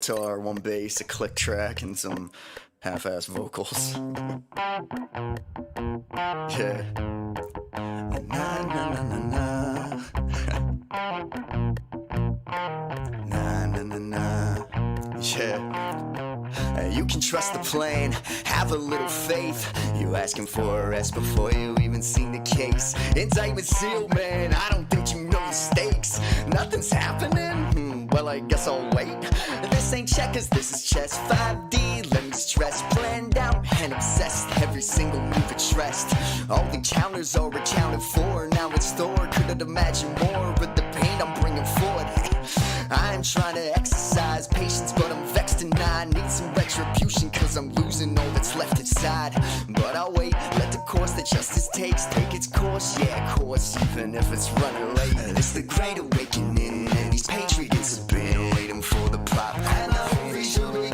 guitar, one bass, a click track, and some half-ass vocals. Yeah. Na na na na na. Na na na na. Yeah. You can trust the plan, have a little faith. You asking for a rest before you even seen the case. Indictment sealed, man, I don't think you know the stakes. Nothing's happening, well I guess I'll wait. This ain't checkers, this is chess 5D, let me stress. Planned out and obsessed, every single move addressed. All the counters are accounted for, now it's stored. Couldn't imagine more, but the pain I'm bringing forward. I ain't trying to exercise patience, but I'm vexed and I need some retribution, cause I'm losing all that's left inside. But I'll wait, let the course that justice takes take its course. Yeah, of course, even if it's running late. It's the great awakening, and these patriots have been waiting for the plot. And the movie shall begin.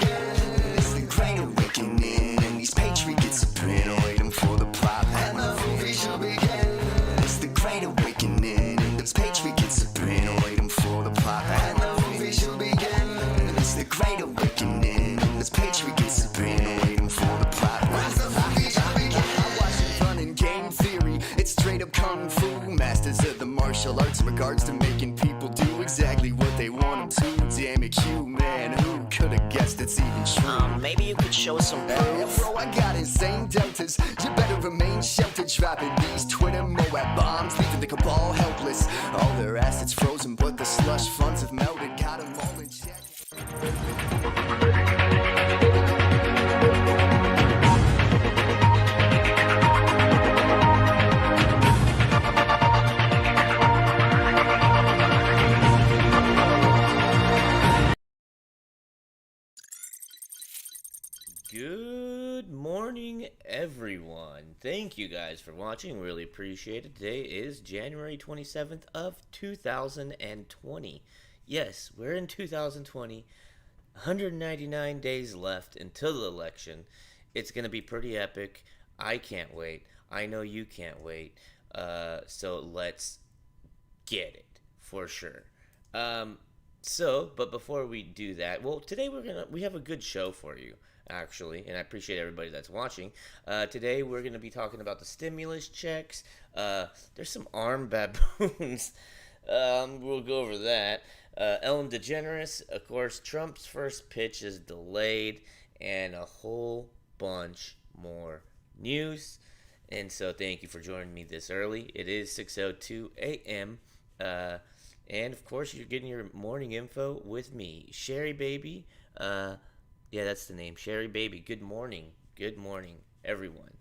It's the great awakening, and these patriots have been waiting for the plot. And the movie shall begin. It's the great awakening, and these patriots have been waiting for the plot. And the movie shall begin. It's the great awakening, and these patriots have been waiting for the plot. When's the movie shall begin? I watch it fun and game theory. It's straight up kung fu, masters of the martial arts in regards to making people do exactly what they want them to. Damn it, you man, who could have guessed it's even true? Maybe you could show us some proof. Hey, bro, I got insane deltas. You better remain sheltered, dropping these Twitter Moab bombs, leaving the cabal helpless. All their assets frozen, but the slush funds have melted. Got them all in check. Good morning, everyone. Thank you guys for watching. Really appreciate it. Today is January 27th of 2020. Yes, we're in 2020. 199 days left until the election. It's going to be pretty epic. I can't wait. I know you can't wait. So let's get it for sure. But before we do that, well, today we have a good show for you, actually, and I appreciate everybody that's watching. Today we're going to be talking about the stimulus checks. There's some armed baboons. We'll go over that. Ellen DeGeneres, of course, Trump's first pitch is delayed, and a whole bunch more news. And so thank you for joining me this early. It is 6:02 a.m., and of course, you're getting your morning info with me, Sherry Baby. Yeah, that's the name, Sherry Baby. Good morning, everyone.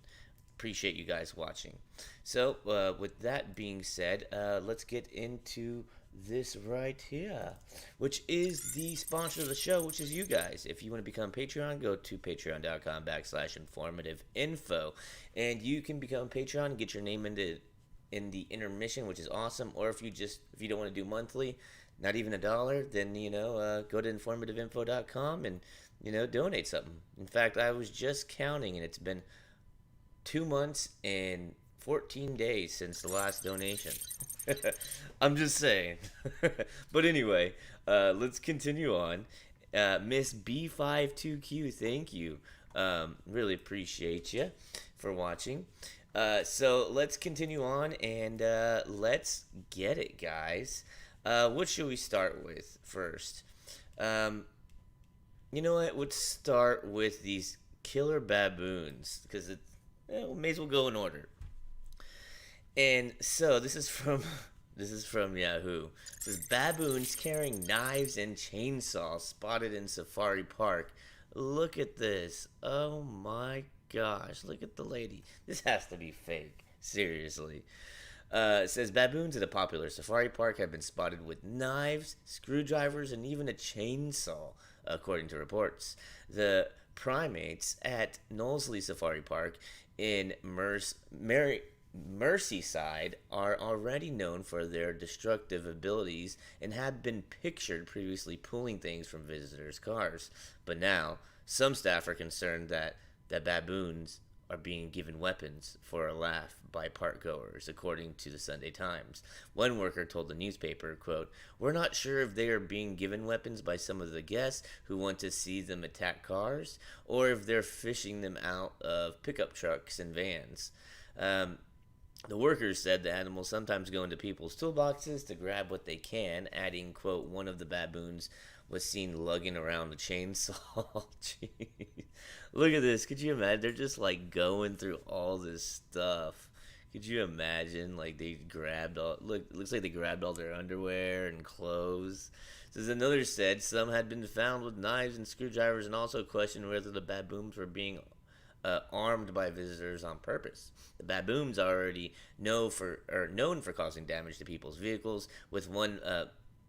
Appreciate you guys watching. So, with that being said, let's get into this right here, which is the sponsor of the show, which is you guys. If you want to become a Patreon, go to patreon.com/informativeinfo, and you can become a Patreon and get your name in the intermission, which is awesome. Or if you don't want to do monthly, not even $1, then go to informativeinfo.com and donate something. In fact, I was just counting, and it's been 2 months and 14 days since the last donation. I'm just saying. But anyway, let's continue on. Miss B52Q, thank you. Really appreciate you for watching. So let's continue on, and let's get it, guys. What should we start with first? You know what? Let's start with these killer baboons, because may as well go in order. And so this is from Yahoo. It says baboons carrying knives and chainsaws spotted in Safari Park. Look at this. Oh my gosh, look at the lady. This has to be fake. Seriously. It says baboons at a popular safari park have been spotted with knives, screwdrivers, and even a chainsaw, according to reports. The primates at Knowsley Safari Park in Merseyside are already known for their destructive abilities and have been pictured previously pulling things from visitors' cars. But now, some staff are concerned that baboons are being given weapons for a laugh by park goers, according to the Sunday Times. One worker told the newspaper, quote, "We're not sure if they are being given weapons by some of the guests who want to see them attack cars, or if they're fishing them out of pickup trucks and vans." The workers said the animals sometimes go into people's toolboxes to grab what they can, adding, quote, "One of the baboons was seen lugging around a chainsaw." Jeez. Look at this. Could you imagine? They're just like going through all this stuff. Could you imagine? Like they grabbed all. Looks like they grabbed all their underwear and clothes. Says another said some had been found with knives and screwdrivers, and also questioned whether the baboons were being armed by visitors on purpose. The baboons are already known for causing damage to people's vehicles, with one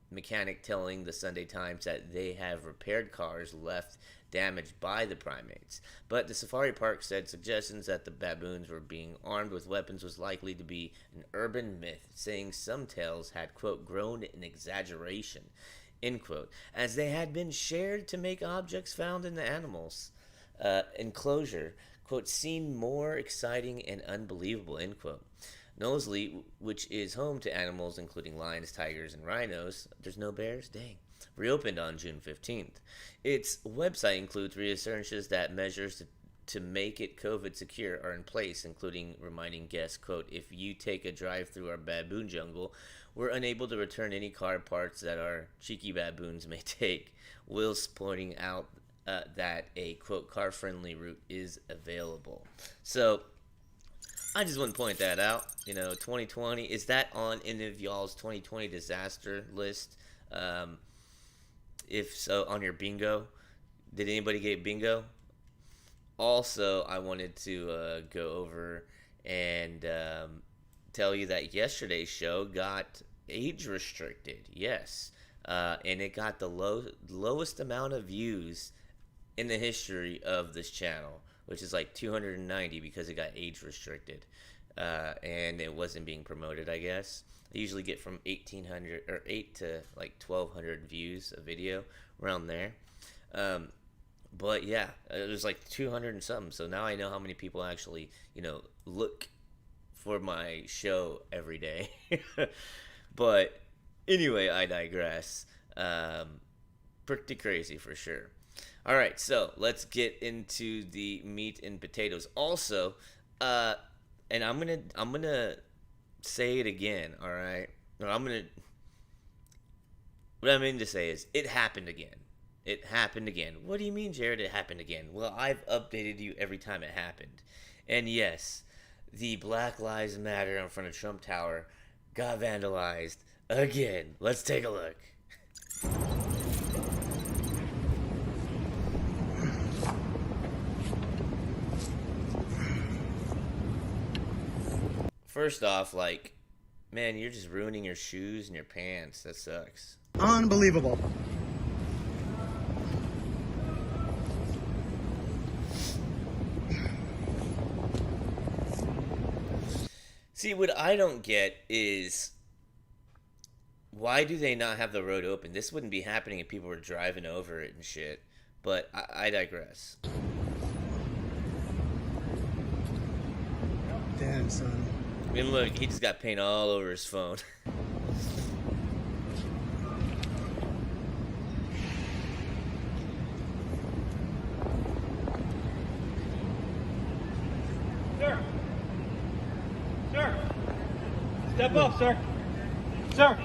mechanic telling the Sunday Times that they have repaired cars left damaged by the primates. But the safari park said suggestions that the baboons were being armed with weapons was likely to be an urban myth, saying some tales had, quote, "grown in exaggeration," end quote, as they had been shared to make objects found in the animals' enclosure, quote, "seem more exciting and unbelievable," end quote. Knowsley, which is home to animals including lions, tigers, and rhinos, there's no bears? Dang. Reopened on June 15th. Its website includes reassurances that measures to make it COVID secure are in place, including reminding guests, quote, "If you take a drive through our baboon jungle, we're unable to return any car parts that our cheeky baboons may take," whilst pointing out that a, quote, "car-friendly route is available." So I just want to point that out. 2020, is that on any of y'all's 2020 disaster list? If so, on your bingo, did anybody get bingo? Also, I wanted to go over and tell you that yesterday's show got age restricted. Yes, and it got the lowest amount of views in the history of this channel, which is like 290 because it got age restricted, and it wasn't being promoted, I guess. I usually get from 1,800 or 8 to like 1,200 views a video, around there. But yeah, it was like 200 and something. So now I know how many people actually, look for my show every day. But anyway, I digress. Pretty crazy for sure. All right, so let's get into the meat and potatoes. Also, and I'm gonna say it again. All right, or what I mean to say is, it happened again. It happened again. What do you mean, Jared? It happened again? Well, I've updated you every time it happened. And yes, the Black Lives Matter in front of Trump Tower got vandalized again. Let's take a look. First off, man, you're just ruining your shoes and your pants. That sucks. Unbelievable. See, what I don't get is, why do they not have the road open? This wouldn't be happening if people were driving over it and shit. But I digress. Damn, son. I mean, look, he just got paint all over his phone. Step up, sir. Sir,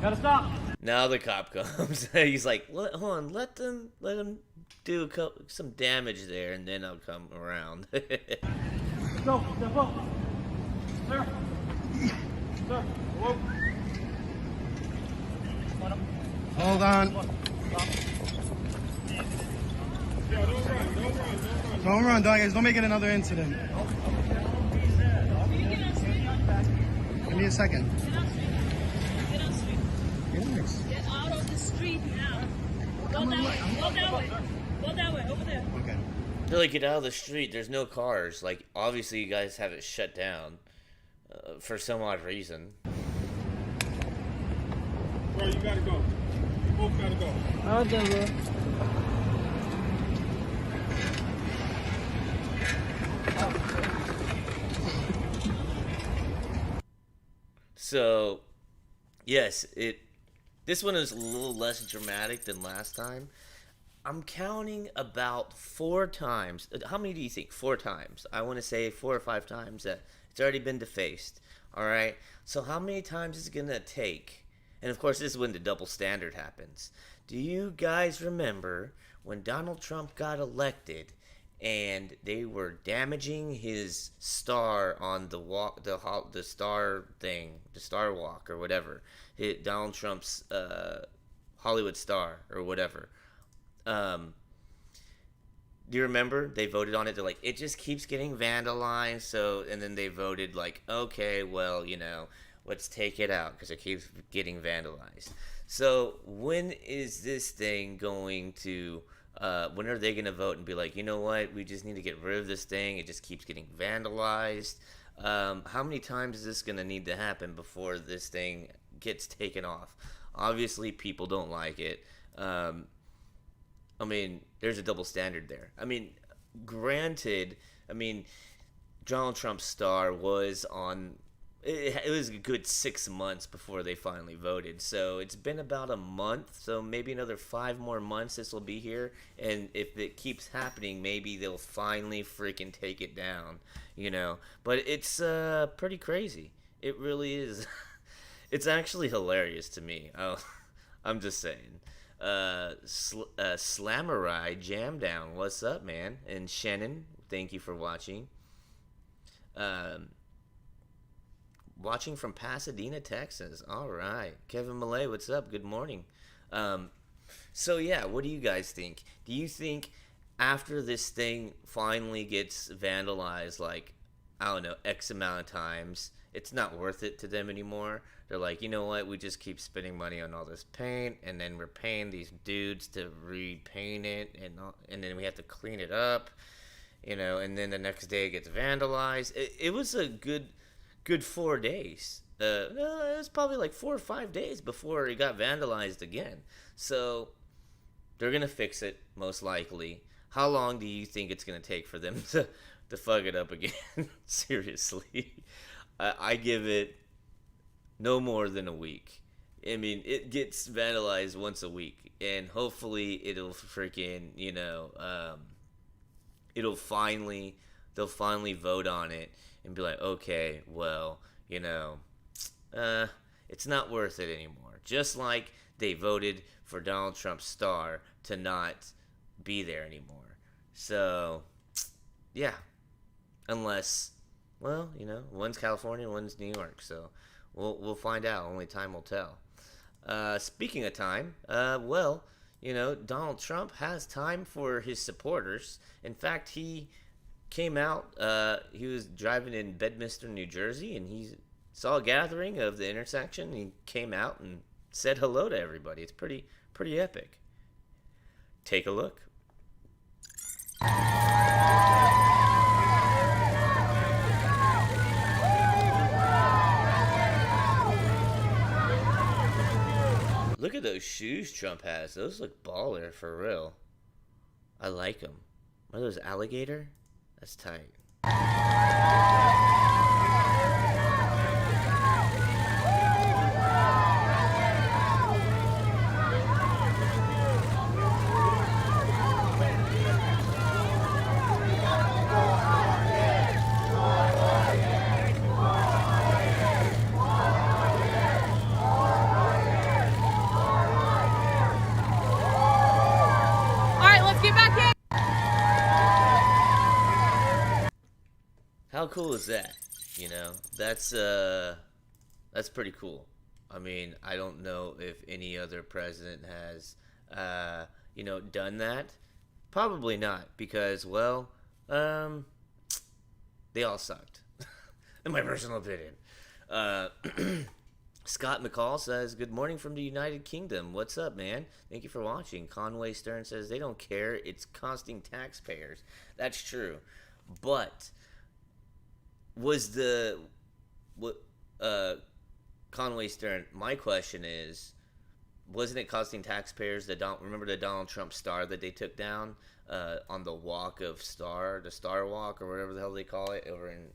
gotta stop. Now the cop comes. He's like, hold on, let them do some damage there, and then I'll come around. Go, step up. Sir. Sir, whoa. Hold on. Don't run, guys. Don't make it another incident. Give me a second. Relax. Get out of the street now. Go that way. Go that way. Go that way. Over there. Okay. They're like, get out of the street. There's no cars. Like, obviously, you guys have it shut down for some odd reason. Bro, you gotta go. You both gotta go. Oh, devil. Oh. So, yes, this one is a little less dramatic than last time. I'm counting about 4 times. How many do you think? 4 times. I want to say 4 or 5 times that it's already been defaced. All right. So how many times is it gonna take? And of course, this is when the double standard happens. Do you guys remember when Donald Trump got elected and they were damaging his star on the walk, the star thing, the star walk or whatever? Donald Trump's Hollywood star or whatever. Do you remember they voted on it? They're like, it just keeps getting vandalized. So, and then they voted like, okay, well, let's take it out because it keeps getting vandalized. So, when is this thing going to? When are they going to vote and be like, you know what? We just need to get rid of this thing. It just keeps getting vandalized. How many times is this going to need to happen before this thing gets taken off? Obviously, people don't like it. I mean, there's a double standard there. I mean, granted, Donald Trump's star was on. It was a good 6 months before they finally voted. So it's been about a month. So maybe another 5 more months this will be here. And if it keeps happening, maybe they'll finally freaking take it down. But it's pretty crazy. It really is. It's actually hilarious to me. I'm just saying. Slamurai Jam Down, what's up, man? And Shannon, thank you for watching. Watching from Pasadena, Texas. All right. Kevin Millay, what's up? Good morning. So yeah, what do you guys think? Do you think after this thing finally gets vandalized, like, I don't know, X amount of times, it's not worth it to them anymore? They're like, you know what, we just keep spending money on all this paint, and then we're paying these dudes to repaint it, and then we have to clean it up, and then the next day it gets vandalized. It was a good 4 days. It was probably like 4 or 5 days before it got vandalized again. So they're going to fix it, most likely. How long do you think it's going to take for them to fuck it up again? Seriously. I give it no more than a week. It gets vandalized once a week, and hopefully it'll freaking, they'll finally vote on it and be like, okay, well, it's not worth it anymore. Just like they voted for Donald Trump's star to not be there anymore. So, yeah, unless, well, one's California, one's New York, so we'll find out. Only time will tell. Speaking of time, Donald Trump has time for his supporters. In fact, he came out, he was driving in Bedminster, New Jersey, and he saw a gathering of the intersection. He came out and said hello to everybody. It's pretty epic. Take a look. Look at those shoes Trump has. Those look baller for real. I like them. Are those alligator? That's tight. How cool is that? That's pretty cool. I don't know if any other president has, done that. Probably not, because, well, they all sucked. In my personal opinion. Scott McCall says, good morning from the United Kingdom. What's up, man? Thank you for watching. Conway Stern says, they don't care. It's costing taxpayers. That's true. But Conway Stern, my question is, wasn't it costing taxpayers remember the Donald Trump star that they took down on the walk of the Star Walk, or whatever the hell they call it, over in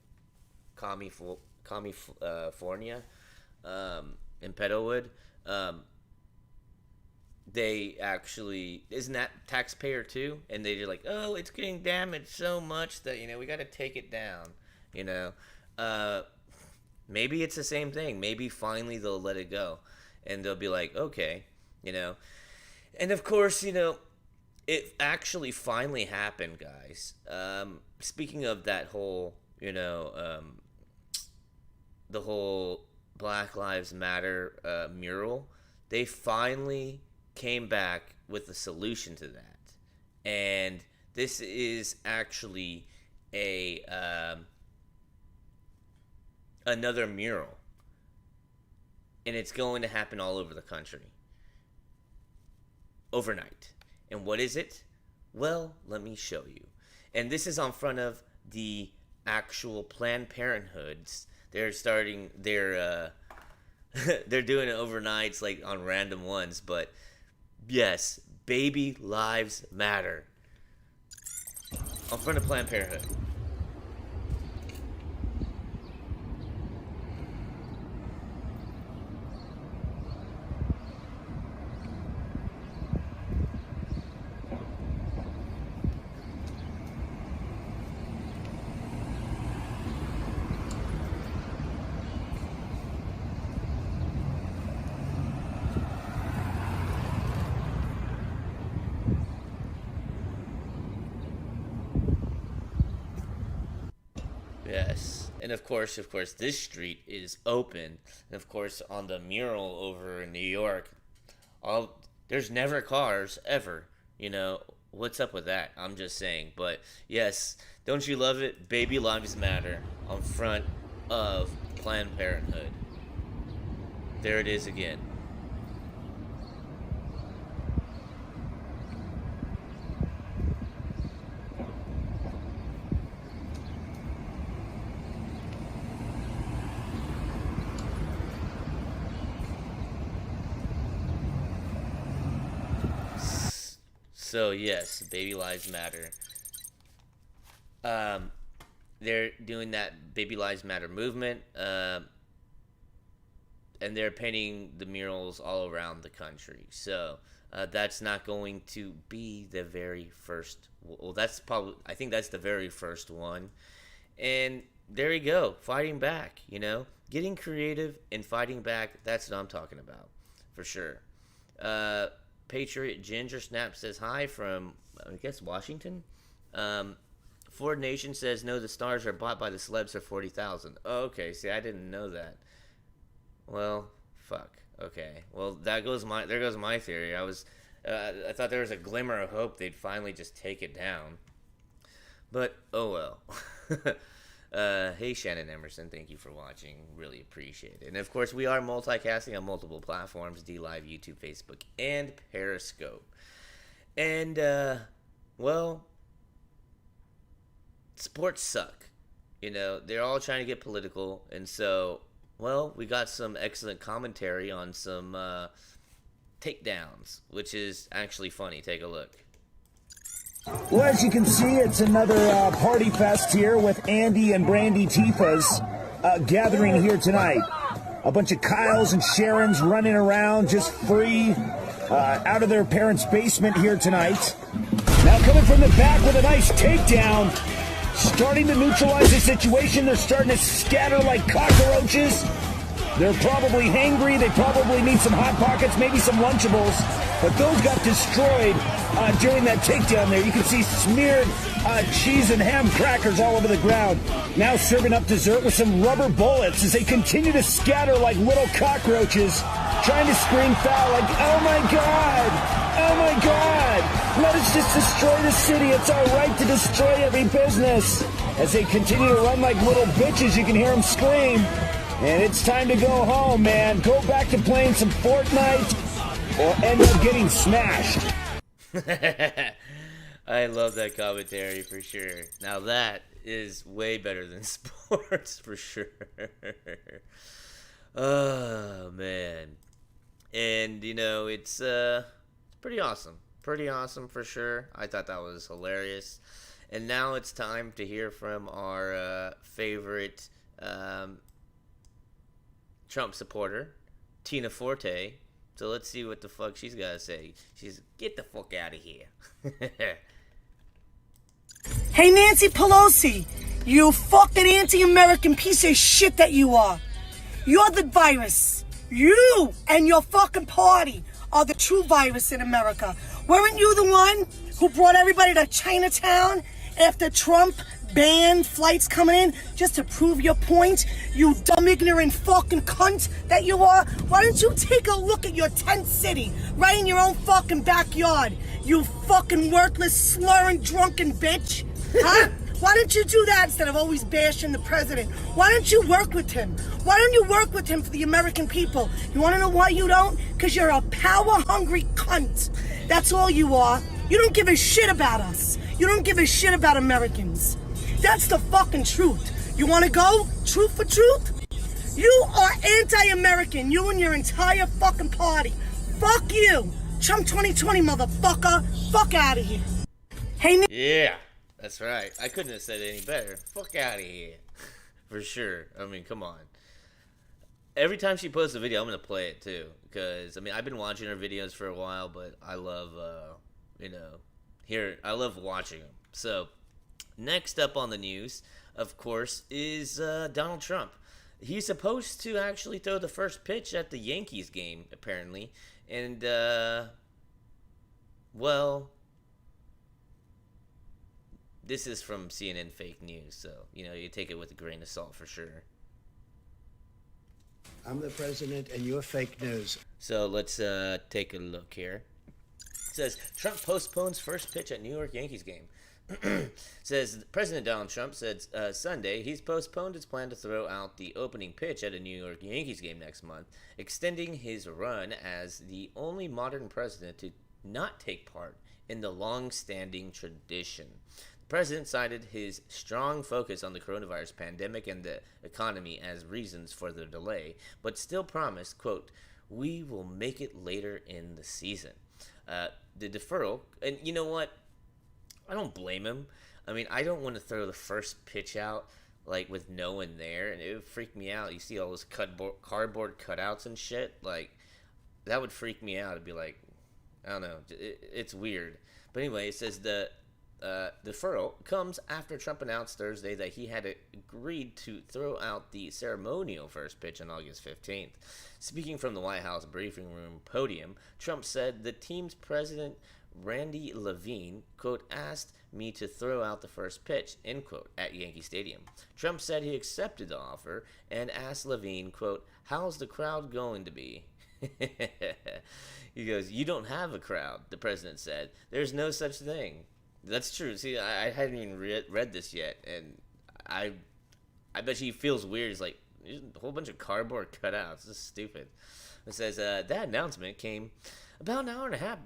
California? in Petalwood, they actually, isn't that taxpayer too? And they're like, oh, it's getting damaged so much that, we got to take it down, maybe it's the same thing. Maybe finally they'll let it go and they'll be like, okay, and of course, it actually finally happened, guys. Speaking of that whole, the whole Black Lives Matter mural, they finally came back with a solution to that. And this is actually another mural. And it's going to happen all over the country. Overnight. And what is it? Well, let me show you. And this is on front of the actual Planned Parenthoods. They're starting, they're doing it overnights, like on random ones, but yes, baby lives matter. On front of Planned Parenthood. Yes, and of course, this street is open. And of course, on the mural over in New York, there's never cars ever. What's up with that? I'm just saying. But yes, don't you love it? Baby lives matter on front of Planned Parenthood. There it is again. So yes, baby lives matter. They're doing that baby lives matter movement, and they're painting the murals all around the country. So that's not going to be the very first. Well, I think that's the very first one. And there you go, fighting back. Getting creative and fighting back. That's what I'm talking about, for sure. Patriot Ginger Snap says hi from, I guess, Washington. Ford Nation says, no, the stars are bought by the celebs for $40,000. Oh, okay, see, I didn't know that. Well, fuck. Okay, well, there goes my theory. I thought there was a glimmer of hope they'd finally just take it down. But, oh well. Hey, Shannon Emerson, thank you for watching. Really appreciate it. And, of course, we are multicasting on multiple platforms, DLive, YouTube, Facebook, and Periscope. And, well, sports suck. They're all trying to get political. And so, well, we got some excellent commentary on some takedowns, which is actually funny. Take a look. Well, as you can see, it's another party fest here with Andy and Brandy Tifas gathering here tonight. A bunch of Kyles and Sharons running around just free out of their parents' basement here tonight. Now coming from the back with a nice takedown, starting to neutralize the situation. They're starting to scatter like cockroaches. They're probably hangry. They probably need some Hot Pockets, maybe some Lunchables. But those got destroyed during that takedown there. You can see smeared cheese and ham crackers all over the ground. Now serving up dessert with some rubber bullets as they continue to scatter like little cockroaches, trying to scream foul like, oh my God, oh my God, let us just destroy the city. It's our right to destroy every business. As they continue to run like little bitches, you can hear them scream. And it's time to go home, man. Go back to playing some Fortnite or end up getting smashed. I love that commentary for sure. Now that is way better than sports for sure. Oh, man. And, it's pretty awesome. Pretty awesome for sure. I thought that was hilarious. And now it's time to hear from our favorite Trump supporter, Tina Forte. So let's see what the fuck she's got to say. She's, get the fuck out of here. Hey, Nancy Pelosi, you fucking anti-American piece of shit that you are. You're the virus. You and your fucking party are the true virus in America. Weren't you the one who brought everybody to Chinatown after Trump banned flights coming in just to prove your point? You dumb, ignorant fucking cunt that you are. Why don't you take a look at your tent city right in your own fucking backyard? You fucking worthless, slurring, drunken bitch. Huh? Why don't you do that instead of always bashing the president? Why don't you work with him? Why don't you work with him for the American people? You want to know why you don't? Because you're a power-hungry cunt. That's all you are. You don't give a shit about us. You don't give a shit about Americans. That's the fucking truth. You want to go? Truth for truth? You are anti-American. You and your entire fucking party. Fuck you. Trump 2020, motherfucker. Fuck out of here. Hey, Yeah, that's right. I couldn't have said it any better. Fuck out of here. For sure. I mean, come on. Every time she posts a video, I'm going to play it too. Because, I mean, I've been watching her videos for a while, but I love, I love watching them. So, next up on the news, of course, is Donald Trump. He's supposed to actually throw the first pitch at the Yankees game, apparently. And, well, this is from CNN fake news, so, you take it with a grain of salt for sure. I'm the president and you're fake news. So let's take a look here. It says, Trump postpones first pitch at New York Yankees game. Says, President Donald Trump said Sunday he's postponed his plan to throw out the opening pitch at a New York Yankees game next month, extending his run as the only modern president to not take part in the long-standing tradition. The president cited his strong focus on the coronavirus pandemic and the economy as reasons for the delay, but still promised, quote, "We will make it later in the season." The deferral, and you know what? I don't blame him. I mean, I don't want to throw the first pitch out like with no one there, and it would freak me out. You see all those cardboard cutouts and shit, like that would freak me out. It'd be like, I don't know, it's weird. But anyway, it says the deferral comes after Trump announced Thursday that he had agreed to throw out the ceremonial first pitch on August 15th. Speaking from the White House briefing room podium, Trump said the team's president, Randy Levine, quote, asked me to throw out the first pitch, end quote, at Yankee Stadium. Trump said he accepted the offer and asked Levine, quote, how's the crowd going to be? He goes, you don't have a crowd, the president said. There's no such thing. That's true. See, I hadn't even read this yet, and I bet he feels weird. He's like, there's a whole bunch of cardboard cutouts. This is stupid. It says, that announcement came about an hour and a half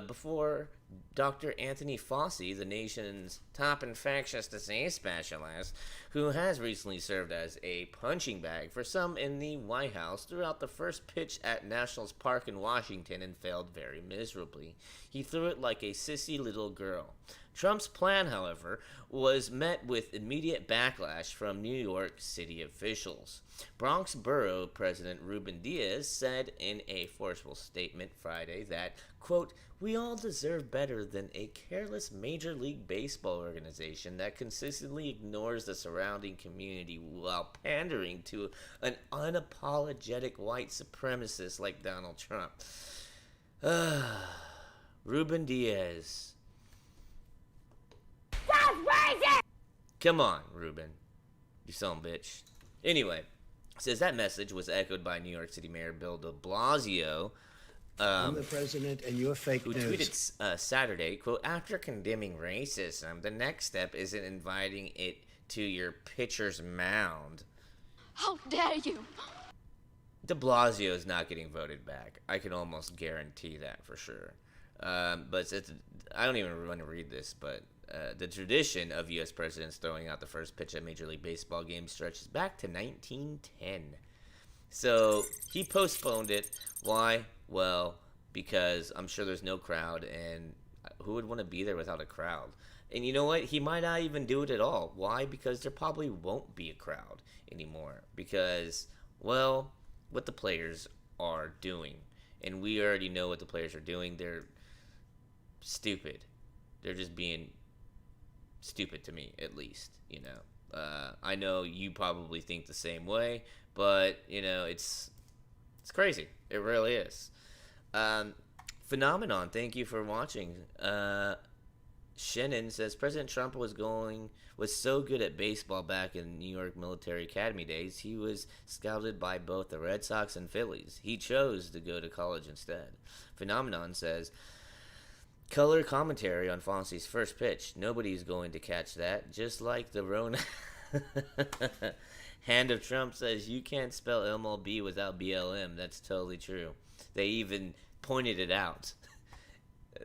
before Dr. Anthony Fauci, the nation's top infectious disease specialist, who has recently served as a punching bag for some in the White House, threw out the first pitch at Nationals Park in Washington and failed very miserably. He threw it like a sissy little girl. Trump's plan, however, was met with immediate backlash from New York City officials. Bronx Borough President Ruben Diaz said in a forceful statement Friday that, quote, we all deserve better than a careless Major League Baseball organization that consistently ignores the surrounding community while pandering to an unapologetic white supremacist like Donald Trump. Ruben Diaz. That's racist! Come on, Ruben. You son bitch. Anyway, says that message was echoed by New York City Mayor Bill de Blasio, I'm the president and you're fake who news. tweeted Saturday, quote, after condemning racism, the next step isn't inviting it to your pitcher's mound. How dare you! De Blasio is not getting voted back. I can almost guarantee that for sure. But I don't even want to read this, but the tradition of U.S. presidents throwing out the first pitch at Major League Baseball games stretches back to 1910. So he postponed it. Why? Well, because I'm sure there's no crowd, and who would want to be there without a crowd? And you know what? He might not even do it at all. Why? Because there probably won't be a crowd anymore. Because, well, what the players are doing. And we already know what the players are doing. They're stupid. They're just being stupid to me, at least, I know you probably think the same way, but, it's crazy. It really is. Phenomenon, thank you for watching. Shannon says President Trump was so good at baseball back in New York Military Academy days. He was scouted by both the Red Sox and Phillies. He chose to go to college instead. Phenomenon says color commentary on Foncey's first pitch. Nobody's going to catch that. Just like the Rona. Hand of Trump says you can't spell MLB without BLM. That's totally true. They even pointed it out.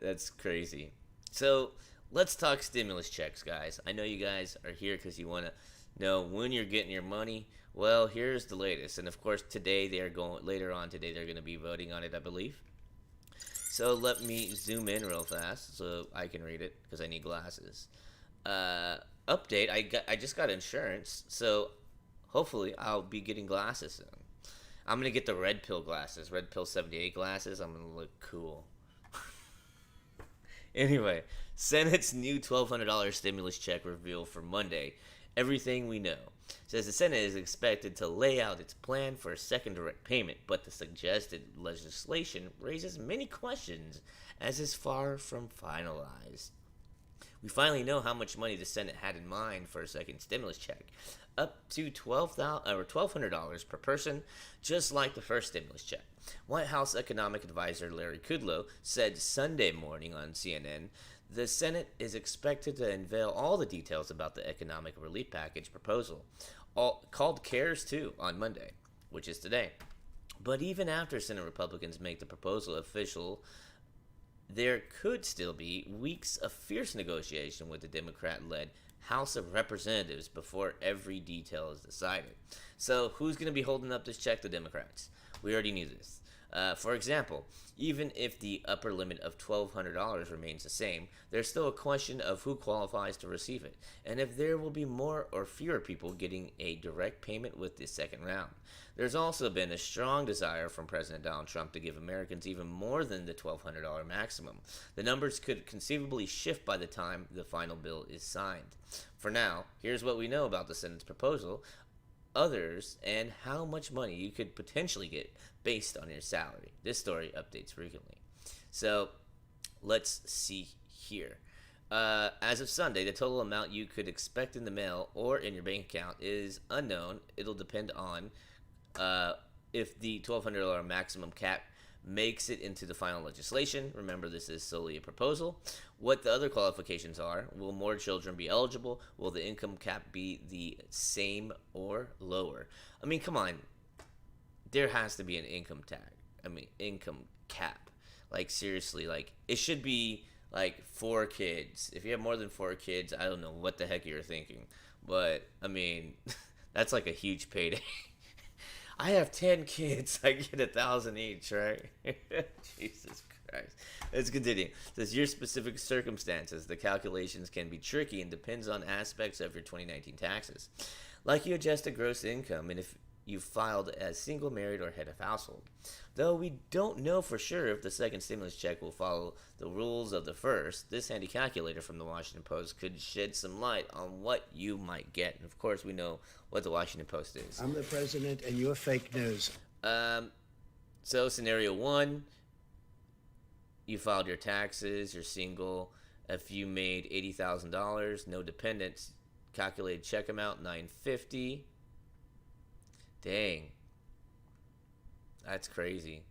That's crazy. So let's talk stimulus checks, guys. I know you guys are here because you want to know when you're getting your money. Well, here's the latest. And of course, later on today, they're going to be voting on it, I believe. So let me zoom in real fast so I can read it because I need glasses. Update, I just got insurance, so hopefully I'll be getting glasses soon. I'm going to get the red pill glasses, red pill 78 glasses. I'm going to look cool. Anyway, Senate's new $1,200 stimulus check reveal for Monday. Everything we know. Says the Senate is expected to lay out its plan for a second direct payment, but the suggested legislation raises many questions as is far from finalized. We finally know how much money the Senate had in mind for a second stimulus check, up to $1,200 per person, just like the first stimulus check. White House economic advisor Larry Kudlow said Sunday morning on CNN, the Senate is expected to unveil all the details about the economic relief package proposal, called CARES 2, on Monday, which is today. But even after Senate Republicans make the proposal official, there could still be weeks of fierce negotiation with the Democrat-led House of Representatives before every detail is decided. So who's going to be holding up this check? The Democrats. We already knew this. For example, even if the upper limit of $1,200 remains the same, there's still a question of who qualifies to receive it, and if there will be more or fewer people getting a direct payment with this second round. There's also been a strong desire from President Donald Trump to give Americans even more than the $1,200 maximum. The numbers could conceivably shift by the time the final bill is signed. For now, here's what we know about the Senate's proposal, others, and how much money you could potentially get based on your salary. This story updates frequently. So let's see here. As of Sunday, the total amount you could expect in the mail or in your bank account is unknown. It'll depend on if the $1,200 maximum cap makes it into the final legislation. Remember, this is solely a proposal. What the other qualifications are: will more children be eligible? Will the income cap be the same or lower? I mean, come on. There has to be an income cap. Like, seriously, like, it should be like 4 kids. If you have more than 4 kids, I don't know what the heck you're thinking. But, I mean, that's like a huge payday. I have 10 kids. I get $1,000 each, right? Jesus Christ. Let's continue. It says your specific circumstances. The calculations can be tricky and depends on aspects of your 2019 taxes. Like you adjust a gross income and if you filed as single, married, or head of household. Though we don't know for sure if the second stimulus check will follow the rules of the first, this handy calculator from the Washington Post could shed some light on what you might get. And of course, we know what the Washington Post is. I'm the president and you're fake news. So scenario 1, you filed your taxes, you're single. If you made $80,000, no dependents, calculated check amount $950. Dang. That's crazy.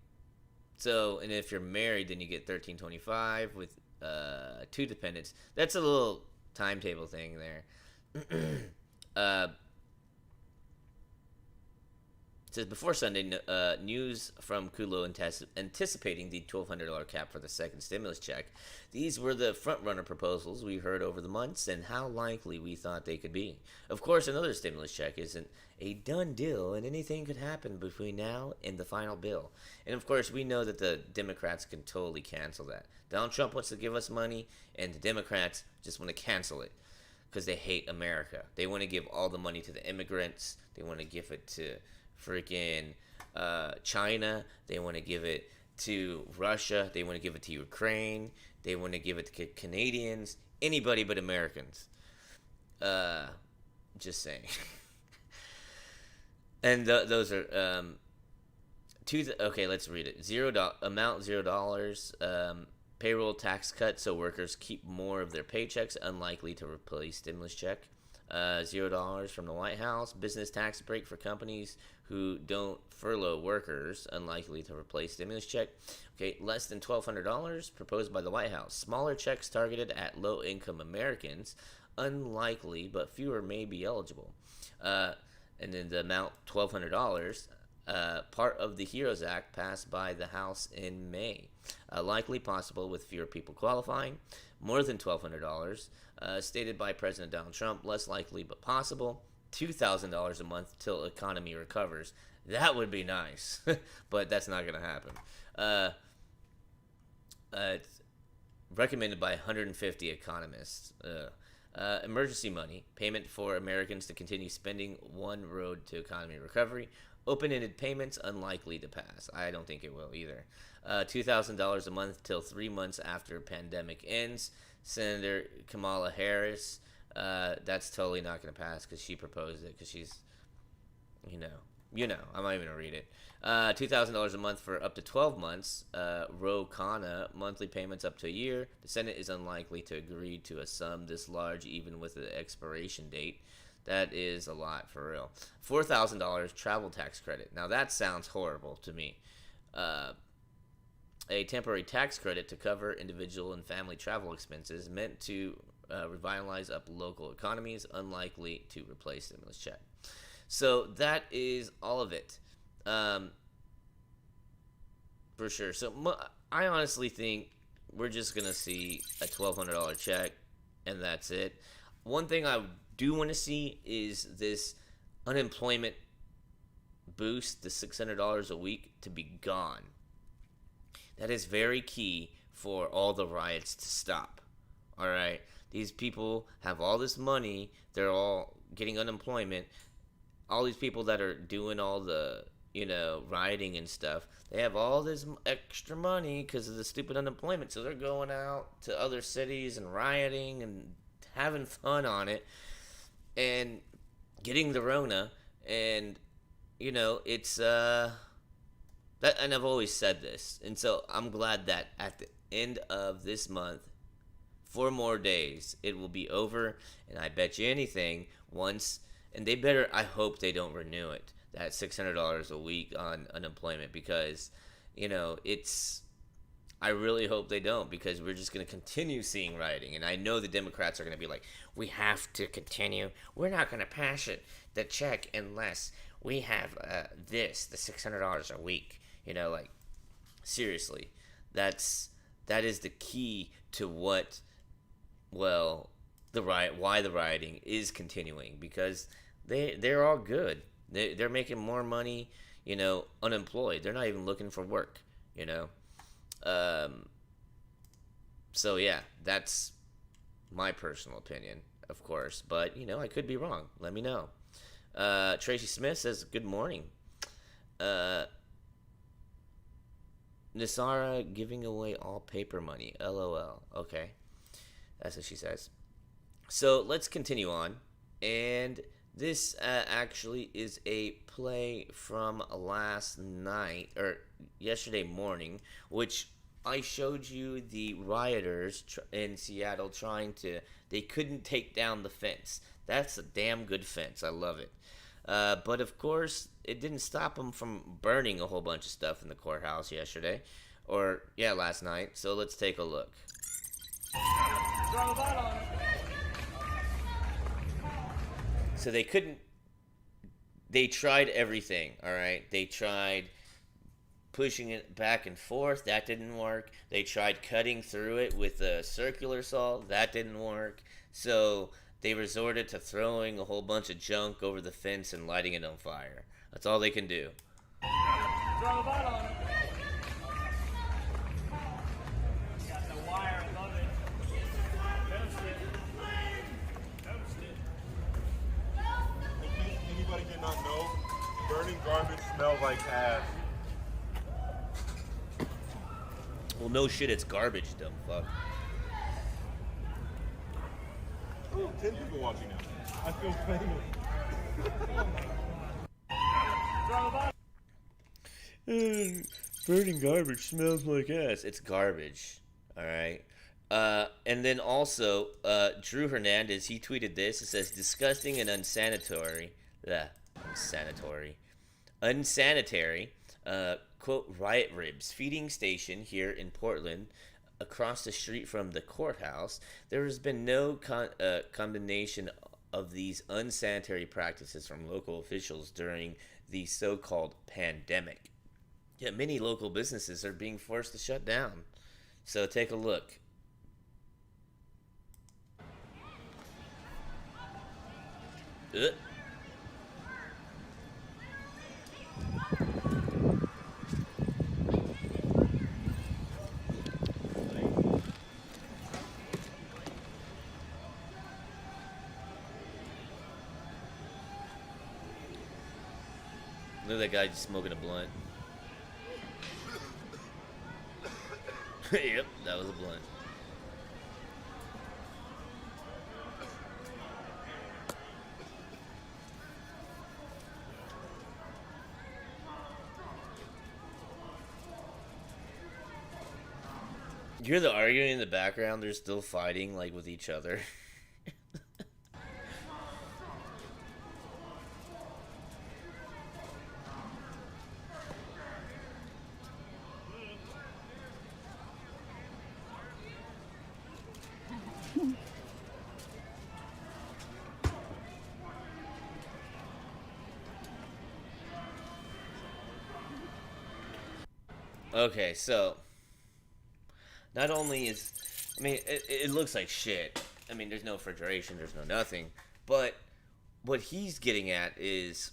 So, and if you're married, then you get $1,325 with 2 dependents. That's a little timetable thing there. It says before Sunday, news from Kudlow anticipating the $1,200 cap for the second stimulus check. These were the front-runner proposals we heard over the months and how likely we thought they could be. Of course, another stimulus check isn't a done deal, and anything could happen between now and the final bill. And of course, we know that the Democrats can totally cancel that. Donald Trump wants to give us money, and the Democrats just want to cancel it because they hate America. They want to give all the money to the immigrants. They want to give it to freaking China. They want to give it to Russia. They want to give it to Ukraine. They want to give it to Canadians. Anybody but Americans. Just saying. And those are okay, let's read it. Amount $0. Payroll tax cut so workers keep more of their paychecks, unlikely to replace stimulus check. $0 from the White House. Business tax break for companies who don't furlough workers, unlikely to replace stimulus check. Okay, less than $1,200 proposed by the White House. Smaller checks targeted at low-income Americans, unlikely, but fewer may be eligible. And then the amount $1,200. Part of the HEROES Act passed by the House in May. Likely possible with fewer people qualifying. More than $1,200. Stated by President Donald Trump. Less likely but possible. $2,000 a month till economy recovers. That would be nice. But that's not going to happen. It's recommended by 150 economists. Emergency money. Payment for Americans to continue spending. One road to economy recovery. Open-ended payments, unlikely to pass. I don't think it will either. $2,000 a month till 3 months after pandemic ends. Senator Kamala Harris, that's totally not going to pass because she proposed it because she's, I'm not even going to read it. $2,000 a month for up to 12 months. Ro Khanna, monthly payments up to a year. The Senate is unlikely to agree to a sum this large even with the expiration date. That is a lot for real. $4,000 travel tax credit. Now that sounds horrible to me. A temporary tax credit to cover individual and family travel expenses meant to revitalize up local economies, unlikely to replace stimulus check. So that is all of it, for sure. So I honestly think we're just going to see a $1,200 check, and that's it. One thing I do want to see is this unemployment boost, the $600 a week, to be gone. That is very key for all the riots to stop. All right? These people have all this money. They're all getting unemployment. All these people that are doing all the, rioting and stuff, they have all this extra money because of the stupid unemployment. So they're going out to other cities and rioting and having fun on it and getting the Rona. And, it's... and I've always said this, and so I'm glad that at the end of this month, 4 more days, it will be over, and I bet you anything, I hope they don't renew it, that $600 a week on unemployment, because, I really hope they don't, because we're just going to continue seeing rioting, and I know the Democrats are going to be like, we have to continue, we're not going to pass the check unless we have the $600 a week. Seriously, that is the key to why the rioting is continuing, because they're all good. They're making more money, unemployed. They're not even looking for work, So yeah, that's my personal opinion, of course, but I could be wrong. Let me know. Tracy Smith says, good morning. Nisara giving away all paper money. LOL. Okay. That's what she says. So let's continue on. And this actually is a play from last night, or yesterday morning, which I showed you the rioters in Seattle they couldn't take down the fence. That's a damn good fence. I love it. But of course, it didn't stop them from burning a whole bunch of stuff in the courthouse yesterday. Last night. So let's take a look. So they tried everything, all right? They tried pushing it back and forth. That didn't work. They tried cutting through it with a circular saw. That didn't work. So they resorted to throwing a whole bunch of junk over the fence and lighting it on fire. That's all they can do. Throw the ball on it. Got the wire above it. Anybody did not know, burning garbage smells like ass. Well, no shit, it's garbage, dumb fuck. Oh, 10 people watching now. I feel famous. Burning garbage smells like ass. It's garbage. Alright. And then also, Drew Hernandez, he tweeted this. It says, disgusting and unsanitary. Unsanitary. Quote, riot ribs. Feeding station here in Portland, across the street from the courthouse. There has been no condemnation of these unsanitary practices from local officials during the so-called pandemic. Yet many local businesses are being forced to shut down. So take a look. Look at that guy just smoking a blunt. Yep, that was a blunt. You hear the arguing in the background? They're still fighting, like, with each other. Okay, so not only is, I mean, it looks like shit. I mean, there's no refrigeration, there's no nothing. But what he's getting at is,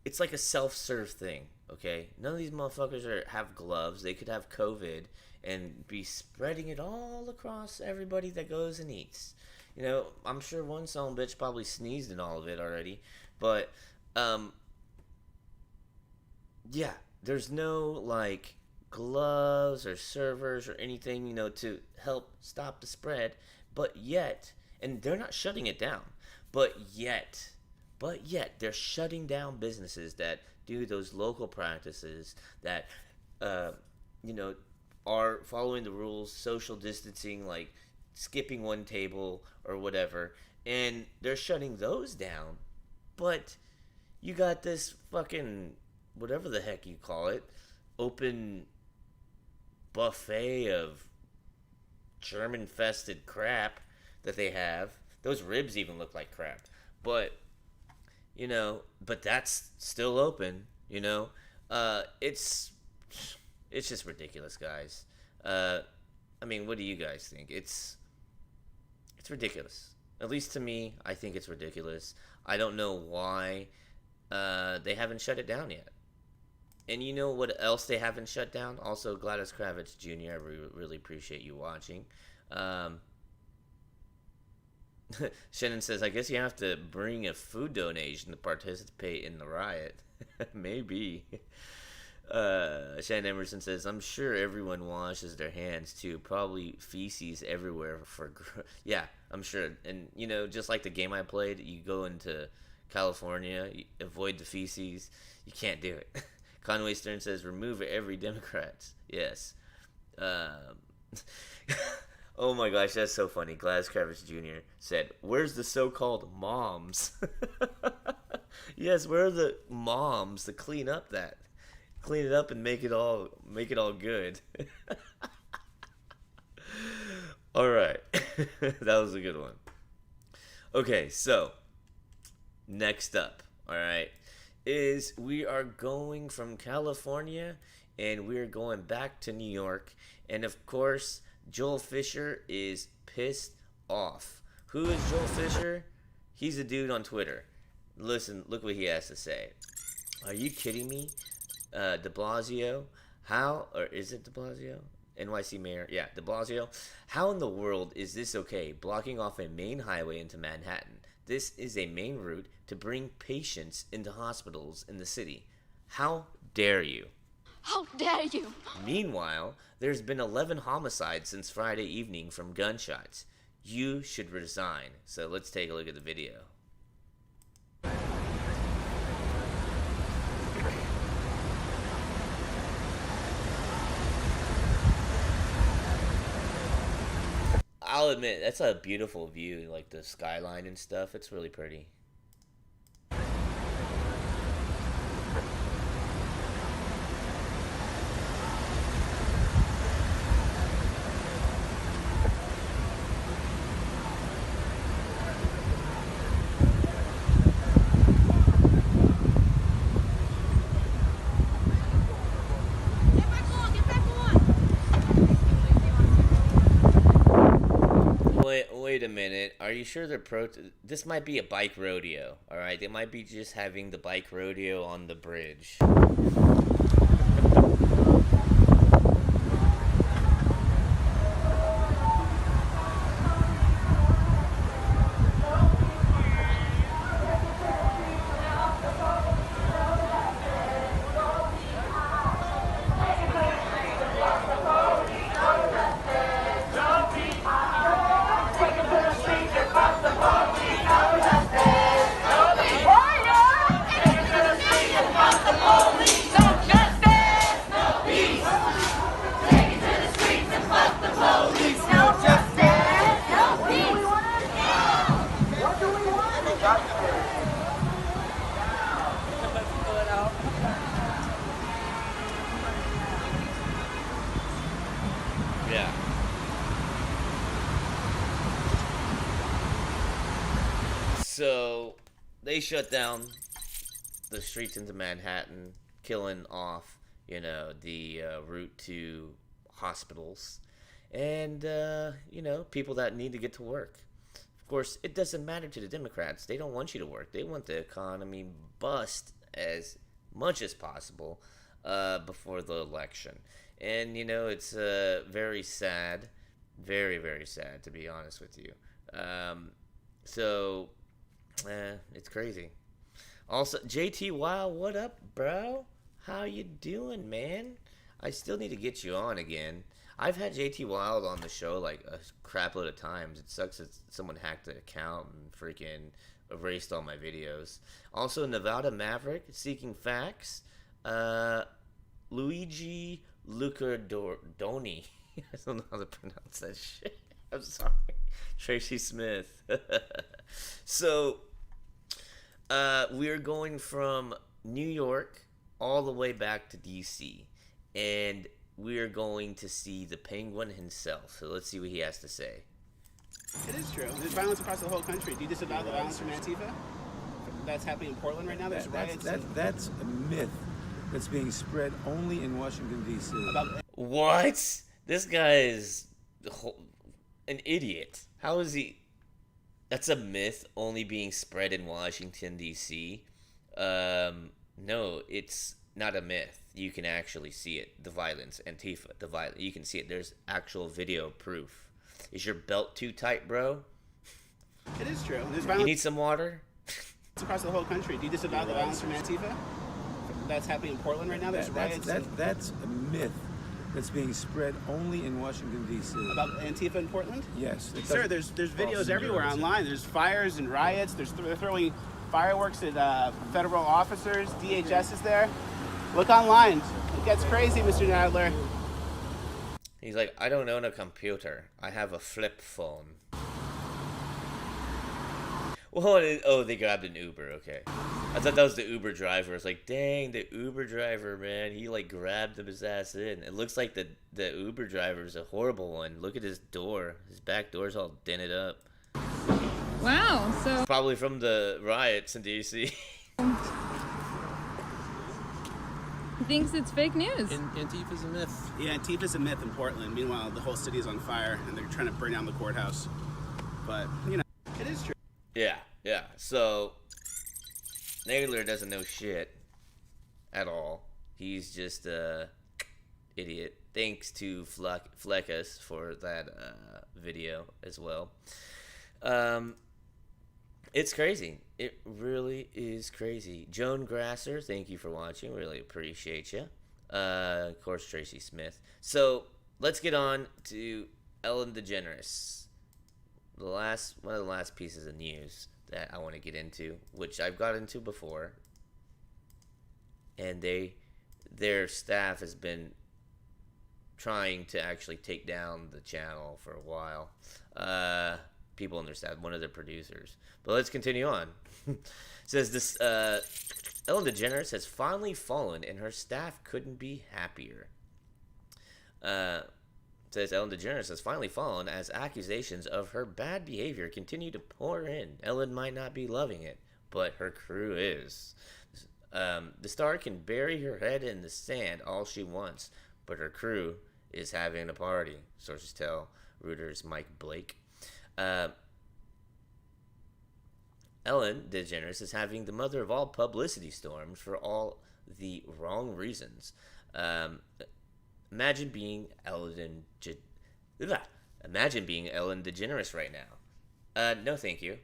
it's like a self-serve thing, okay? None of these motherfuckers have gloves. They could have COVID and be spreading it all across everybody that goes and eats. You know, I'm sure one son of a bitch probably sneezed in all of it already. But, yeah. There's no, like, gloves or servers or anything, you know, to help stop the spread. But yet, and they're not shutting it down, but yet, they're shutting down businesses that do those local practices that, you know, are following the rules, social distancing, like skipping one table or whatever. And they're shutting those down. But you got this fucking, whatever the heck you call it, open buffet of germ-infested crap that they have. Those ribs even look like crap. But, you know, but that's still open, you know. It's just ridiculous, guys. I mean, what do you guys think? It's ridiculous. At least to me, I think it's ridiculous. I don't know why they haven't shut it down yet. And you know what else they haven't shut down? Also, Gladys Kravitz Jr., I really appreciate you watching. Shannon says, I guess you have to bring a food donation to participate in the riot. Maybe. Shannon Emerson says, I'm sure everyone washes their hands too. Probably feces everywhere yeah, I'm sure. And, you know, just like the game I played, you go into California, you avoid the feces. You can't do it. Conway Stern says, remove every Democrat. Yes. Oh my gosh, that's so funny. Gladys Kravitz Jr. said, where's the so-called moms? Yes, where are the moms to clean up that? Clean it up and make it all good. All right. That was a good one. Okay, so next up, all right, is we are going from California and we're going back to New York. And of course, Joel Fisher is pissed off. Who is Joel Fisher? He's a dude on Twitter. Listen, look what he has to say. Are you kidding me? De Blasio? How, or is it De Blasio? NYC mayor? Yeah, De Blasio. How in the world is this okay? Blocking off a main highway into Manhattan. this is a main route to bring patients into hospitals in the city. How dare you? How dare you? Meanwhile, there's been 11 homicides since Friday evening from gunshots. You should resign. So let's take a look at the video. I'll admit, that's a beautiful view, like the skyline and stuff. It's really pretty. Wait a minute. Are you sure they're this might be a bike rodeo, alright? They might be just having the bike rodeo on the bridge. Yeah. So they shut down the streets into Manhattan, killing off, the route to hospitals and, people that need to get to work. Of course, it doesn't matter to the Democrats. They don't want you to work. They want the economy bust as much as possible before the election. And, it's very sad. Very, very sad, to be honest with you. It's crazy. Also, JT Wow, what up, bro? How you doing, man? I still need to get you on again. I've had JT Wild on the show like a crap load of times. It sucks that someone hacked the account and freaking erased all my videos. Also, Nevada Maverick, Seeking Facts. Luigi Lucardoni. I don't know how to pronounce that shit. I'm sorry. Tracy Smith. So, we're going from New York all the way back to DC. And we're going to see the Penguin himself. So let's see what he has to say. It is true. There's violence across the whole country. Do you disavow the violence from Antifa? That's happening in Portland right now? There's riots. That's a myth that's being spread only in Washington, D.C. What? This guy is an idiot. How is he? That's a myth only being spread in Washington, D.C. No, it's not a myth. You can actually see it. The violence, Antifa, the violence. You can see it. There's actual video proof. Is your belt too tight, bro? It is true. There's violence. You need some water? Across the whole country. Do you disavow the violence from Antifa? That's happening in Portland right now? There's riots. That's a myth that's being spread only in Washington, D.C. About Antifa in Portland? Yes. Sir, there's videos everywhere online. There's fires and riots. They're throwing fireworks at federal officers. DHS is there. Look online. It gets crazy, Mr. Nadler. He's like, I don't own a computer. I have a flip phone. Well, they grabbed an Uber. Okay. I thought that was the Uber driver. It's like, dang, the Uber driver, man. He, grabbed his ass in. It looks like the Uber driver is a horrible one. Look at his door. His back door's all dented up. Wow, so... Probably from the riots in D.C. He thinks it's fake news. Antifa's a myth. Yeah, Antifa's a myth in Portland. Meanwhile, the whole city is on fire, and they're trying to burn down the courthouse. But, it is true. Yeah. So, Nadler doesn't know shit at all. He's just a idiot. Thanks to Fleckus for that video as well. It's crazy. It really is crazy. Joan Grasser, thank you for watching. Really appreciate you. Of course, Tracy Smith. So let's get on to Ellen DeGeneres. One of the last pieces of news that I want to get into, which I've got into before, and their staff has been trying to actually take down the channel for a while. People on their staff, one of their producers. But let's continue on. It says this: Ellen DeGeneres has finally fallen, and her staff couldn't be happier. Says Ellen DeGeneres has finally fallen as accusations of her bad behavior continue to pour in. Ellen might not be loving it, but her crew is. The star can bury her head in the sand all she wants, but her crew is having a party, sources tell Reuters' Mike Blake. Ellen DeGeneres is having the mother of all publicity storms for all the wrong reasons. Imagine being Ellen DeGeneres right now. No, thank you.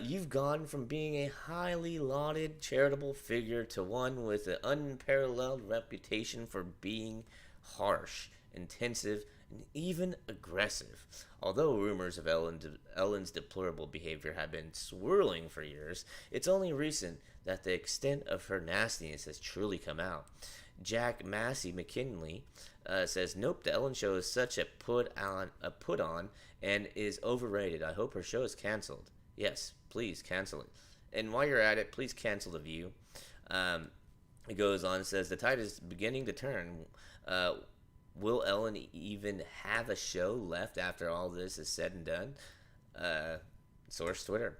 You've gone from being a highly lauded charitable figure to one with an unparalleled reputation for being harsh, intensive, and even aggressive. Although rumors of Ellen's deplorable behavior have been swirling for years, it's only recent that the extent of her nastiness has truly come out. Jack Massey McKinley says, "Nope, the Ellen Show is such a put on, and is overrated. I hope her show is canceled." Yes, please cancel it. And while you're at it, please cancel The View. It goes on and says, "The tide is beginning to turn. Will Ellen even have a show left after all this is said and done?" Source Twitter.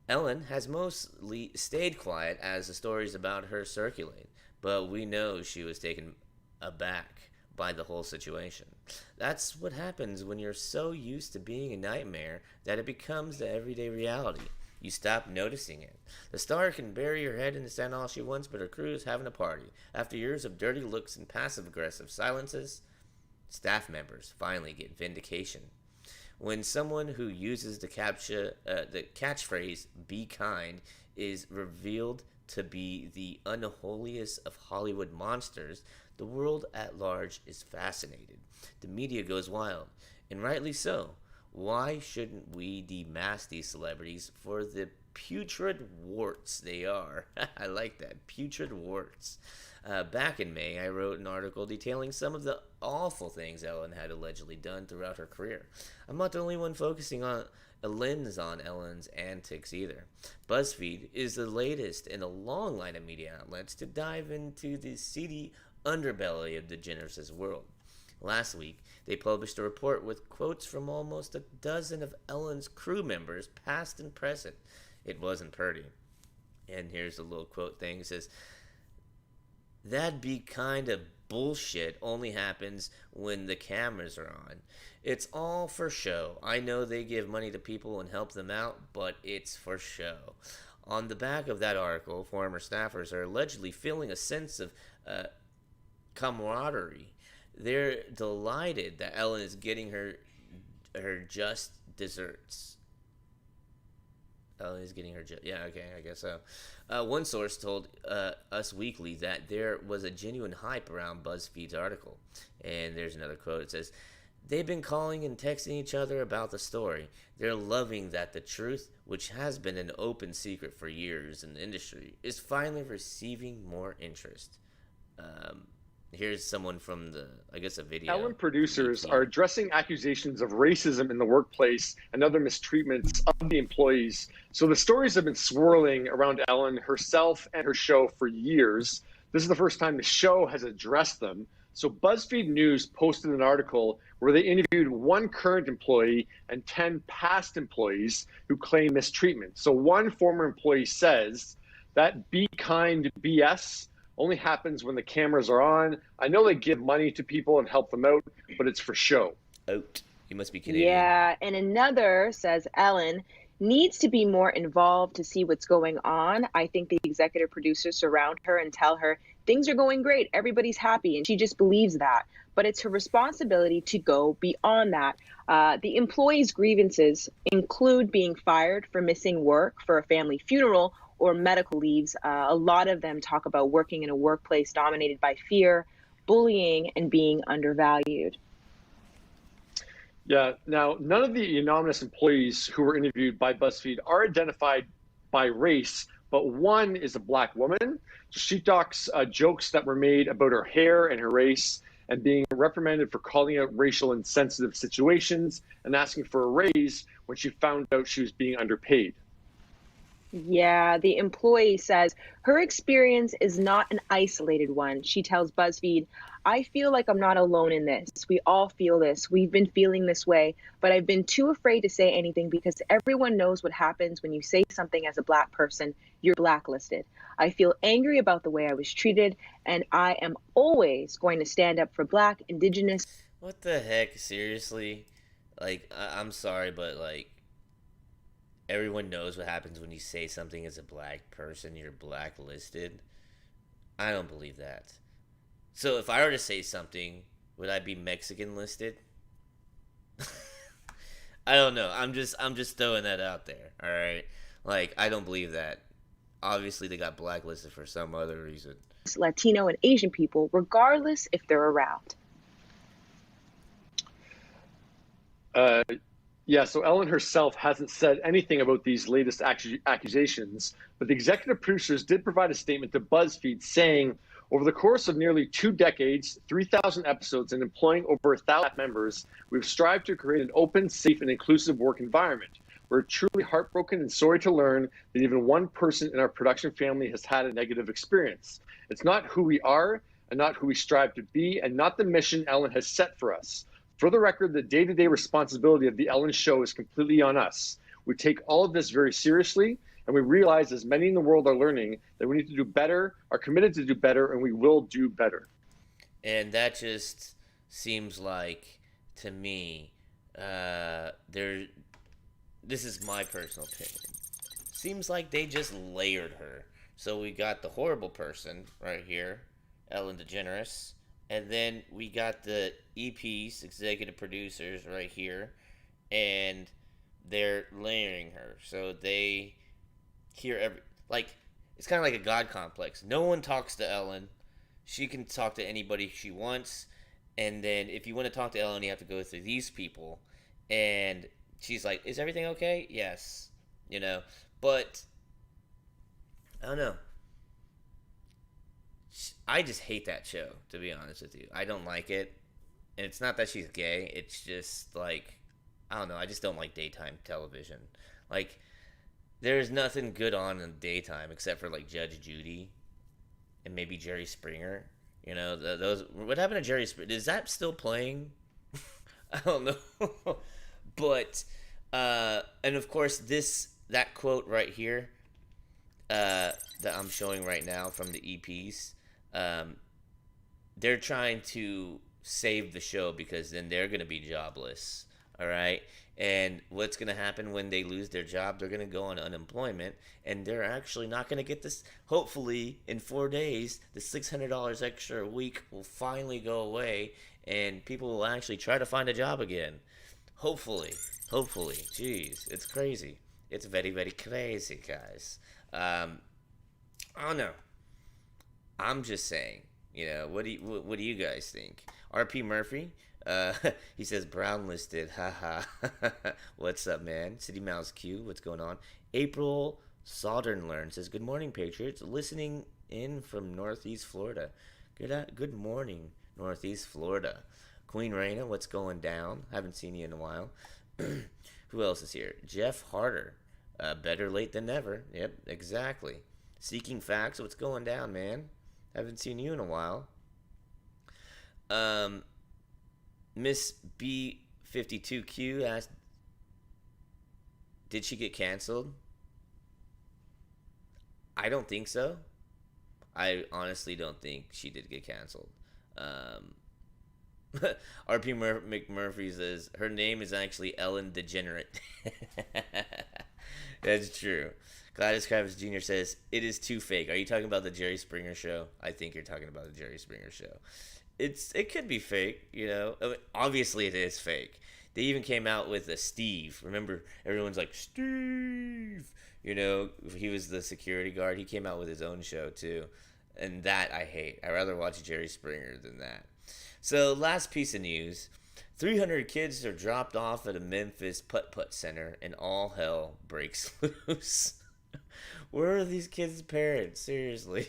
Ellen has mostly stayed quiet as the stories about her circulate, but we know she was taken aback by the whole situation. That's what happens when you're so used to being a nightmare that it becomes the everyday reality. You stop noticing it. The star can bury her head in the sand all she wants, but her crew is having a party. After years of dirty looks and passive-aggressive silences, staff members finally get vindication. When someone who uses the catchphrase, "be kind," is revealed to be the unholiest of Hollywood monsters, the world at large is fascinated. The media goes wild, and rightly so. Why shouldn't we demask these celebrities for the putrid warts they are? I like that, putrid warts. Back in May, I wrote an article detailing some of the awful things Ellen had allegedly done throughout her career. I'm not the only one focusing on a lens on Ellen's antics either. BuzzFeed is the latest in a long line of media outlets to dive into the seedy underbelly of DeGeneres' world. Last week, they published a report with quotes from almost a dozen of Ellen's crew members, past and present. It wasn't pretty. And here's a little quote thing. It says, "That'd be kind of bullshit only happens when the cameras are on. It's all for show. I know they give money to people and help them out, but it's for show." On the back of that article, former staffers are allegedly feeling a sense of camaraderie. They're delighted that Ellen is getting her just desserts. Ellen is getting her yeah, okay, I guess so. One source told Us Weekly that there was a genuine hype around BuzzFeed's article. And there's another quote. It says, "They've been calling and texting each other about the story. They're loving that the truth, which has been an open secret for years in the industry, is finally receiving more interest." Here's someone from a video. Ellen producers are addressing accusations of racism in the workplace and other mistreatments of the employees. So the stories have been swirling around Ellen herself and her show for years. This is the first time the show has addressed them. So BuzzFeed News posted an article where they interviewed one current employee and 10 past employees who claim mistreatment. So one former employee says that "be kind" BS only happens when the cameras are on. I know they give money to people and help them out, but it's for show. Out. You must be Canadian. Yeah, and another says Ellen needs to be more involved to see what's going on. I think the executive producers surround her and tell her things are going great, everybody's happy, and she just believes that. But it's her responsibility to go beyond that. The employees' grievances include being fired for missing work for a family funeral or medical leaves. A lot of them talk about working in a workplace dominated by fear, bullying, and being undervalued. Yeah. Now, none of the anonymous employees who were interviewed by BuzzFeed are identified by race, but one is a Black woman. So she talks jokes that were made about her hair and her race, and being reprimanded for calling out racial insensitive situations and asking for a raise when she found out she was being underpaid. Yeah, the employee says her experience is not an isolated one. She tells BuzzFeed, I feel like I'm not alone in this. We all feel this. We've been feeling this way, but I've been too afraid to say anything because everyone knows what happens when you say something as a Black person. You're blacklisted. I feel angry about the way I was treated, and I am always going to stand up for Black, Indigenous. What the heck? Seriously? Like, I'm sorry, but like, everyone knows what happens when you say something as a Black person. You're blacklisted. I don't believe that. So if I were to say something, would I be Mexican listed? I don't know. I'm just throwing that out there. All right. Like, I don't believe that. Obviously, they got blacklisted for some other reason. Latino and Asian people, regardless if they're around. Yeah, so Ellen herself hasn't said anything about these latest accusations, but the executive producers did provide a statement to BuzzFeed saying, over the course of nearly 2 decades, 3,000 episodes, and employing over 1,000 members, we've strived to create an open, safe, and inclusive work environment. We're truly heartbroken and sorry to learn that even one person in our production family has had a negative experience. It's not who we are and not who we strive to be and not the mission Ellen has set for us. For the record, the day-to-day responsibility of the Ellen Show is completely on us. We take all of this very seriously, and we realize, as many in the world are learning, that we need to do better, are committed to do better, and we will do better. And that just seems like, to me, this is my personal opinion. Seems like they just layered her. So we got the horrible person right here, Ellen DeGeneres. And then we got the EPs, executive producers, right here, and they're layering her. So they hear it's kind of like a God complex. No one talks to Ellen. She can talk to anybody she wants. And then if you want to talk to Ellen, you have to go through these people. And she's like, is everything okay? Yes. You know, but I don't know. I just hate that show, to be honest with you. I don't like it. And it's not that she's gay. It's just, like, I don't know. I just don't like daytime television. Like, there's nothing good on in daytime except for, like, Judge Judy and maybe Jerry Springer. You know, those. What happened to Jerry Springer? Is that still playing? I don't know. But, and of course, that quote right here that I'm showing right now from the EPs, they're trying to save the show because then they're going to be jobless, all right? And what's going to happen when they lose their job? They're going to go on unemployment, and they're actually not going to get this. Hopefully, in 4 days, the $600 extra a week will finally go away, and people will actually try to find a job again. Hopefully. Jeez, it's crazy. It's very, very crazy, guys. I don't know. I'm just saying, you know, what do you guys think? RP Murphy, he says brown listed, haha. What's up, man? City Mouse Q, what's going on? April Southern Learn says, good morning, Patriots. Listening in from Northeast Florida. Good morning, Northeast Florida. Queen Raina, what's going down? Haven't seen you in a while. Who else is here? Jeff Harder, better late than never. Yep, exactly. Seeking Facts, what's going down, man? Haven't seen you in a while. Miss B52Q asked, did she get canceled? I don't think so. I honestly don't think she did get canceled. RP McMurphy says, her name is actually Ellen DeGeneres. That's true. Gladys Kravitz Jr. says, it is too fake. Are you talking about the Jerry Springer show? I think you're talking about the Jerry Springer show. It could be fake, you know. I mean, obviously, it is fake. They even came out with a Steve. Remember, everyone's like, Steve. You know, he was the security guard. He came out with his own show, too. And that I hate. I'd rather watch Jerry Springer than that. So, last piece of news. 300 kids are dropped off at a Memphis putt-putt center, and all hell breaks loose. Where are these kids' parents? Seriously.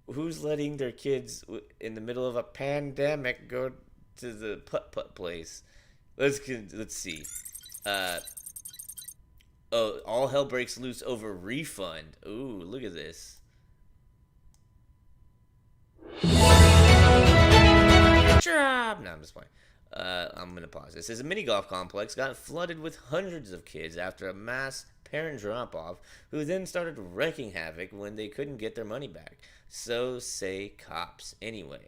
Who's letting their kids in the middle of a pandemic go to the putt-putt place? Let's see. All hell breaks loose over refund. Ooh, look at this. Job. No, I'm just playing. I'm going to pause. It says a mini golf complex got flooded with hundreds of kids after a mass parent drop-off, who then started wreaking havoc when they couldn't get their money back. So say cops. Anyway,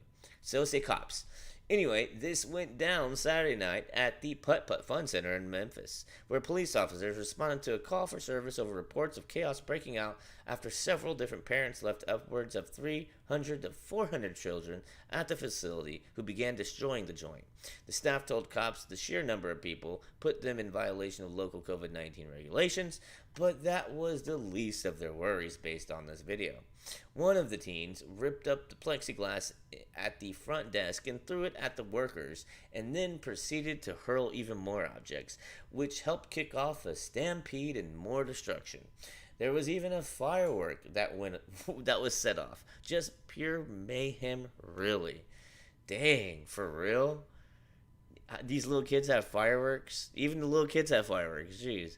this went down Saturday night at the Putt-Putt Fun Center in Memphis, where police officers responded to a call for service over reports of chaos breaking out after several different parents left upwards of 300 to 400 children at the facility who began destroying the joint. The staff told cops the sheer number of people put them in violation of local COVID-19 regulations, but that was the least of their worries based on this video. One of the teens ripped up the plexiglass at the front desk and threw it at the workers, and then proceeded to hurl even more objects, which helped kick off a stampede and more destruction. There was even a firework that was set off. Just pure mayhem, really. Dang, for real? These little kids have fireworks? Even the little kids have fireworks, jeez.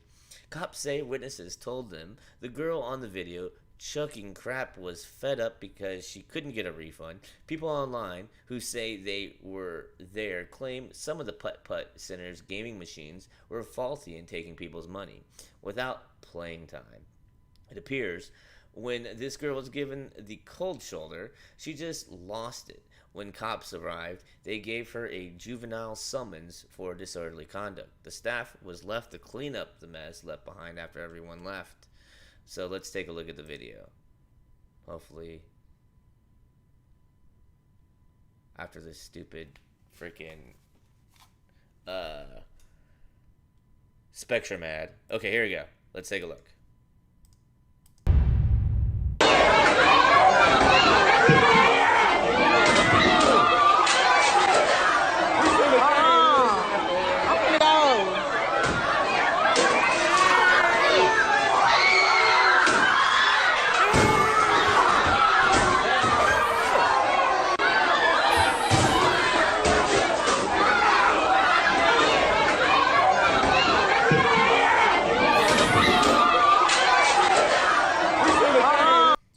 Cops say witnesses told them the girl on the video chucking crap was fed up because she couldn't get a refund. People online who say they were there claim some of the putt-putt center's gaming machines were faulty in taking people's money without playing time. It appears when this girl was given the cold shoulder, she just lost it. When cops arrived, they gave her a juvenile summons for disorderly conduct. The staff was left to clean up the mess left behind after everyone left. So let's take a look at the video. Hopefully, after this stupid freaking Spectrum ad. Okay, here we go. Let's take a look.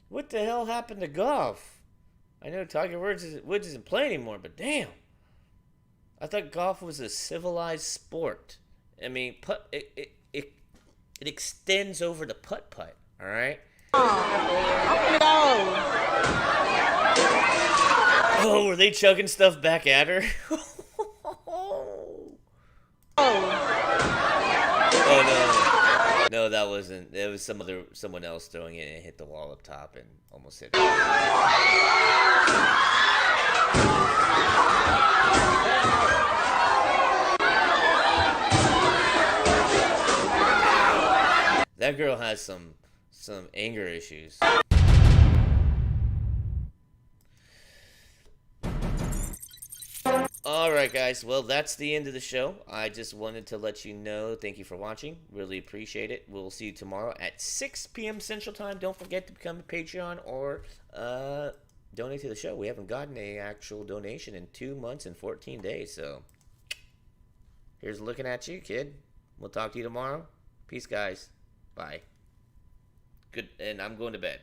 What the hell happened to golf? I know Tiger Woods isn't playing anymore, but damn. I thought golf was a civilized sport. I mean, it extends over to putt-putt, all right? Oh, were they chugging stuff back at her? Oh, no. No, that wasn't. It was someone else throwing it and it hit the wall up top and almost hit it. That girl has some anger issues. Alright guys, well that's the end of the show. I just wanted to let you know, thank you for watching. Really appreciate it. We'll see you tomorrow at 6 p.m. Central Time. Don't forget to become a Patreon or donate to the show. We haven't gotten an actual donation in 2 months and 14 days, so here's looking at you, kid. We'll talk to you tomorrow. Peace, guys. Bye. Good, and I'm going to bed.